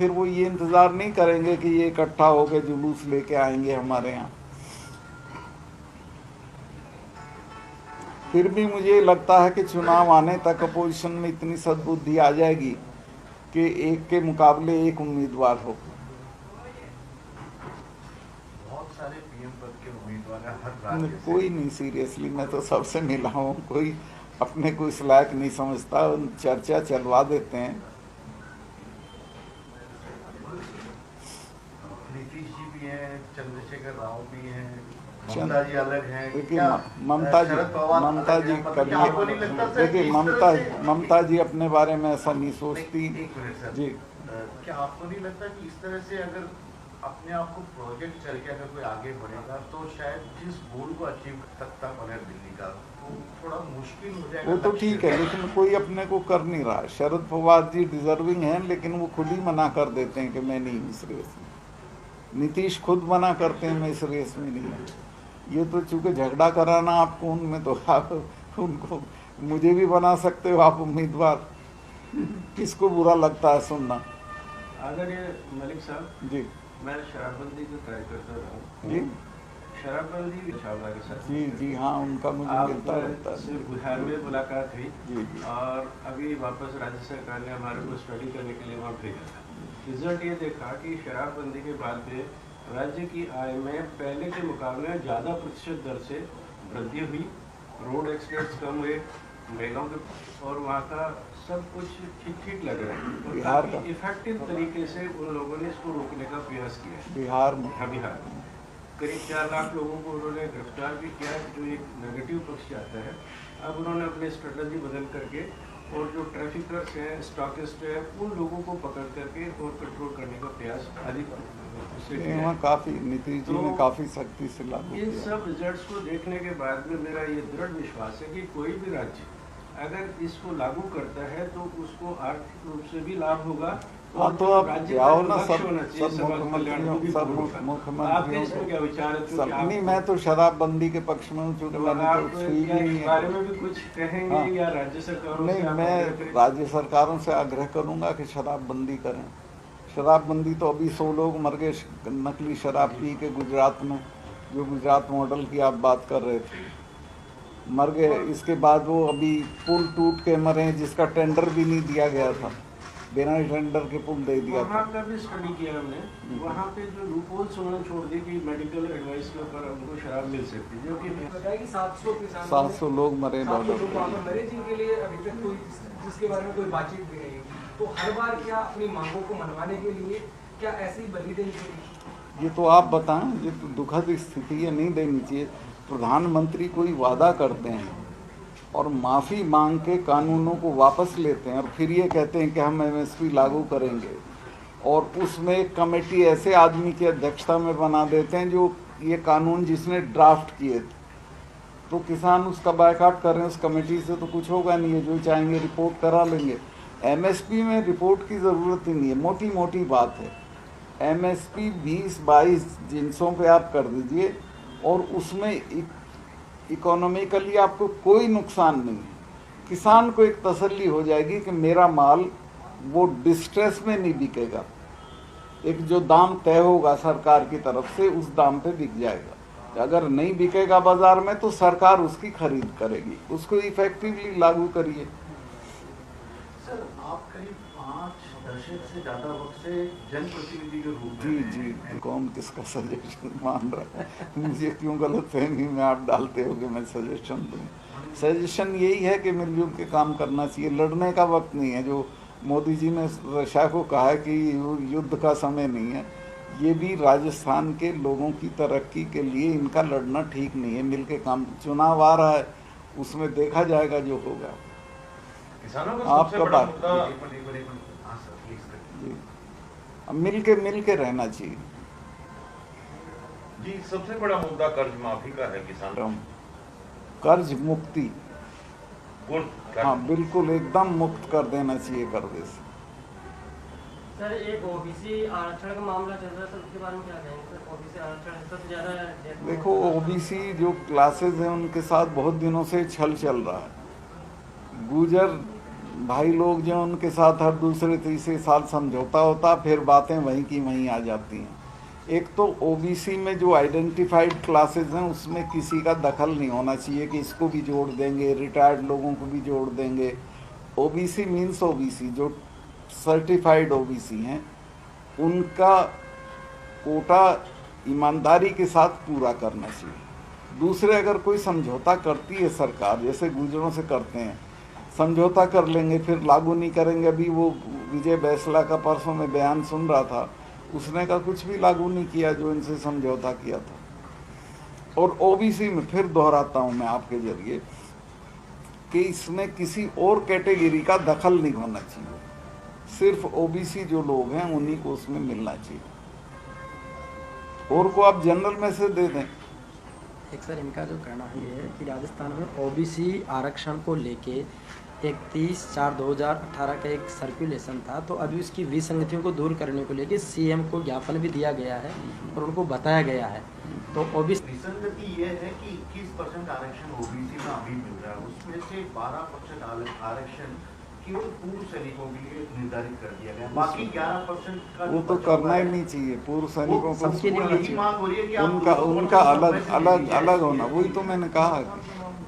फिर वो ये इंतज़ार नहीं करेंगे कि ये इकट्ठा होकर जुलूस लेके आएंगे हमारे यहाँ। फिर भी मुझे लगता है कि चुनाव आने तक अपोजिशन में इतनी सद्बुद्धि आ जाएगी कि एक के मुकाबले एक उम्मीदवार हो। बहुत सारे पीएम पद के उम्मीदवार हैं हर राज्य से। कोई नहीं, सीरियसली मैं तो सबसे मिला हूँ, कोई अपने को इस लायक नहीं समझता, चर्चा चलवा देते हैं। नीतीश जी भी हैं, चंद्रशेखर राव भी हैं, ममता जी अलग हैं। देखिए ममता जी कभी, देखिए ममता जी अपने बारे में ऐसा नहीं सोचती जी। क्या आपको नहीं लगता कि इस तरह से अगर अपने आप को प्रोजेक्ट चल के अगर कोई आगे बढ़ेगा तो शायद जिस गोल को अचीव सकता बने दिल्ली का वो थोड़ा मुश्किल हो जाएगा? वो तो ठीक है, लेकिन कोई अपने को कर नहीं रहा। शरद पवार जी डिजर्विंग हैं, लेकिन वो खुद ही मना कर देते हैं कि मैं नहीं इस रेस में। नीतीश खुद मना करते हैं मैं इस रेस में नहीं हूँ। ये तो चूंकि झगड़ा कराना आपको उनमें, तो आप उनको मुझे भी बना सकते हो आप उम्मीदवार। किसको बुरा लगता है सुनना? अगर ये मलिक साहब जी, मैं शराबबंदी का कार्यकर्ता रहा हूँ जी शराबबंदी छावला के साथ जी हाँ, उनका मुझे मिलता रहता है। बिहार में मुलाकात हुई जी और अभी वापस राज्य सरकार ने हमारे को स्टडी करने के लिए वहाँ भेजा था। रिजल्ट ये देखा कि शराबबंदी के बाद में राज्य की आय में पहले के मुकाबले ज़्यादा प्रतिशत दर से वृद्धि हुई, रोड एक्सीडेंट्स कम हुए, महिलाओं के और वहाँ का सब कुछ ठीक ठीक लग रहा है। और बिहार का इफेक्टिव तरीके से उन लोगों ने इसको रोकने का प्रयास किया। बिहार में, हाँ बिहार में करीब 4 लाख लोगों को उन्होंने गिरफ्तार भी किया, जो एक नेगेटिव पक्ष आता है। अब उन्होंने अपनी स्ट्रेटजी बदल करके और जो ट्रैफिकर्स हैं, स्टॉकिस्ट हैं, उन लोगों को पकड़ करके और कंट्रोल करने का प्रयास अधिक वहाँ काफ़ी नीतीश जी ने काफ़ी सख्ती से लागू इन किया। सब रिजल्ट्स को देखने के बाद में मेरा ये दृढ़ विश्वास है कि कोई भी राज्य अगर इसको लागू करता है तो उसको आर्थिक रूप से भी लाभ होगा। हाँ, तो आप जाओ ना सब मुख्यमंत्रियों क्या विचार है? सब नहीं, मैं तो शराबबंदी के पक्ष में हूँ, चूँकि मैंने तो छुई भी नहीं है। बारे में भी कुछ कहेंगे? हाँ, या राज्य सरकारों नहीं, से मैं राज्य सरकारों से आग्रह करूँगा कि शराबबंदी करें। शराबबंदी तो अभी 100 लोग मर गए नकली शराब पी के गुजरात में, जो गुजरात मॉडल की आप बात कर रहे थे, मर गए। इसके बाद वो अभी पुल टूट के मरे जिसका टेंडर भी नहीं दिया गया था, बिना टेंडर के पुल दे दिया था। वहाँ का भी स्टडी किया हमने। वहाँ पे जो लूपहोल्स उन्होंने छोड़ दी कि मेडिकल एडवाइस के ऊपर उनको शराब मिल सकती है, जो कि 700 लोग मरे बॉर्डर मरे, जिनके लिए अभी तक कोई, जिसके बारे में कोई बातचीत भी नहीं हुई। तो हर बार क्या अपनी मांगों को मनवाने के लिए क्या ऐसी बलि देनी चाहिए? ये तो आप बताएं, ये तो दुखद स्थिति है, नहीं देनी चाहिए। प्रधानमंत्री कोई वादा करते हैं और माफ़ी मांग के कानूनों को वापस लेते हैं और फिर ये कहते हैं कि हम एमएसपी लागू करेंगे, और उसमें एक कमेटी ऐसे आदमी की अध्यक्षता में बना देते हैं जो ये कानून जिसने ड्राफ्ट किए थे। तो किसान उसका बायकॉट कर रहे हैं, उस कमेटी से तो कुछ होगा नहीं है, जो चाहेंगे रिपोर्ट करा लेंगे। एमएसपी में रिपोर्ट की ज़रूरत ही नहीं है, मोटी मोटी बात है। एमएसपी 20-22 जिनसों पे आप कर दीजिए और उसमें इकोनॉमिकली आपको कोई नुकसान नहीं है। किसान को एक तसल्ली हो जाएगी कि मेरा माल वो डिस्ट्रेस में नहीं बिकेगा, एक जो दाम तय होगा सरकार की तरफ से उस दाम पे बिक जाएगा। अगर नहीं बिकेगा बाजार में तो सरकार उसकी खरीद करेगी। उसको इफेक्टिवली लागू करिए। सर, आप करीब 5 दशक से ज़्यादा वक्त से जनप्रतिनिधि के रूप में जी कौन किसका सजेशन मान रहा है? मुझे क्यों गलतफहमी में आप डालते हो कि मैं सजेशन दूँ? सजेशन यही है कि मिलजुल के काम करना चाहिए। लड़ने का वक्त नहीं है। जो मोदी जी ने रशिया को कहा है कि युद्ध का समय नहीं है, ये भी राजस्थान के लोगों की तरक्की के लिए इनका लड़ना ठीक नहीं है। मिल के काम, चुनाव आ रहा है, उसमें देखा जाएगा जो होगा। आपका बात मिल के रहना चाहिए जी। सबसे बड़ा मुद्दा कर्ज माफी का है किसान, कर्ज मुक्ति। हाँ बिल्कुल, एकदम मुक्त कर देना चाहिए कर्ज से। सर, एक ओबीसी आरक्षण का मामला चल रहा है, उसके बारे में क्या कहेंगे सर? ओबीसी आरक्षण सबसे ज़्यादा, देखो ओबीसी जो क्लासेस हैं उनके साथ बहुत दिनों से छल चल रहा है। गुर्जर भाई लोग जो उनके साथ हर दूसरे तीसरे साल समझौता होता, फिर बातें वहीं की वहीं आ जाती हैं। एक तो ओबीसी में जो आइडेंटिफाइड क्लासेस हैं उसमें किसी का दखल नहीं होना चाहिए कि इसको भी जोड़ देंगे, रिटायर्ड लोगों को भी जोड़ देंगे। ओबीसी मीन्स ओबीसी, जो सर्टिफाइड ओबीसी हैं उनका कोटा ईमानदारी के साथ पूरा करना चाहिए। दूसरे, अगर कोई समझौता करती है सरकार, जैसे गुजरों से करते हैं, समझौता कर लेंगे फिर लागू नहीं करेंगे। अभी वो विजय बैसला का परसों में बयान सुन रहा था, उसने का कुछ भी लागू नहीं किया जो इनसे समझौता किया था। और ओबीसी में फिर दोहराता हूँ मैं आपके जरिए कि इसमें किसी और कैटेगरी का दखल नहीं होना चाहिए, सिर्फ ओबीसी जो लोग हैं उन्हीं को उसमें मिलना चाहिए, और को आप जनरल में से दे दें। एक सर इनका जो कहना है ये है कि राजस्थान में ओबीसी आरक्षण को लेके 31/4/2018 का एक सर्कुलेशन था, तो अभी उसकी विसंगतियों को दूर करने को लेके सीएम को ज्ञापन भी दिया गया है और उनको बताया गया है। तो ओबीसी विसंगति ये है कि 21% आरक्षण ओबीसी में अभी मिल रहा है, उसमें से 12% आरक्षण केवल पूर्व सैनिकों के लिए निर्धारित कर दिया गया, बाकी 11% का वो तो करना ही नहीं चाहिए। पूर्व सैनिकों को सबके लिए यही मांग हो रही है कि आप उनका अलग होना, वही तो मैंने कहा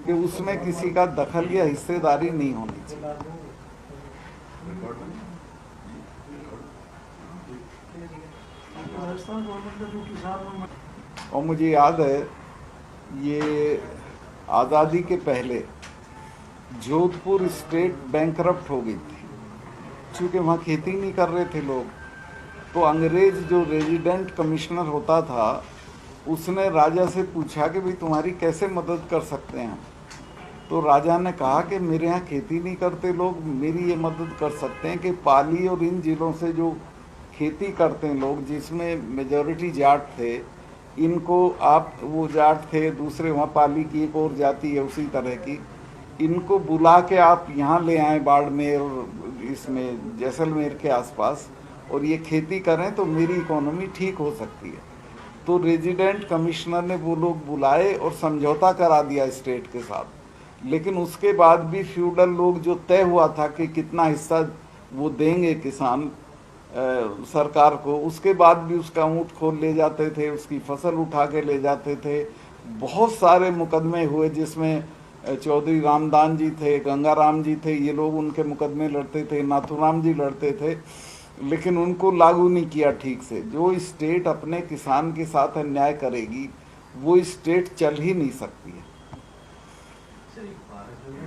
कि उसमें किसी का दखल या हिस्सेदारी नहीं होनी चाहिए। और मुझे याद है ये आज़ादी के पहले जोधपुर स्टेट बैंकरप्ट हो गई थी, क्योंकि वहाँ खेती नहीं कर रहे थे लोग। तो अंग्रेज जो रेजिडेंट कमिश्नर होता था उसने राजा से पूछा कि भाई तुम्हारी कैसे मदद कर सकते हैं। तो राजा ने कहा कि मेरे यहाँ खेती नहीं करते लोग, मेरी ये मदद कर सकते हैं कि पाली और इन जिलों से जो खेती करते हैं लोग, जिसमें मेजॉरिटी जाट थे, इनको आप, वो जाट थे, दूसरे वहाँ पाली की एक और जाति है उसी तरह की, इनको बुला के आप यहाँ ले आए बाड़मेर और इसमें जैसलमेर के आसपास, और ये खेती करें तो मेरी इकोनॉमी ठीक हो सकती है। तो रेजिडेंट कमिश्नर ने वो लोग बुलाए और समझौता करा दिया स्टेट के साथ। लेकिन उसके बाद भी फ्यूडल लोग जो तय हुआ था कि कितना हिस्सा वो देंगे किसान सरकार को, उसके बाद भी उसका ऊँट खोल ले जाते थे, उसकी फसल उठा के ले जाते थे। बहुत सारे मुकदमे हुए जिसमें चौधरी रामदान जी थे, गंगाराम जी थे, ये लोग उनके मुकदमे लड़ते थे, नाथुराम जी लड़ते थे, लेकिन उनको लागू नहीं किया ठीक से। जो स्टेट अपने किसान के साथ अन्याय करेगी वो स्टेट चल ही नहीं सकती है।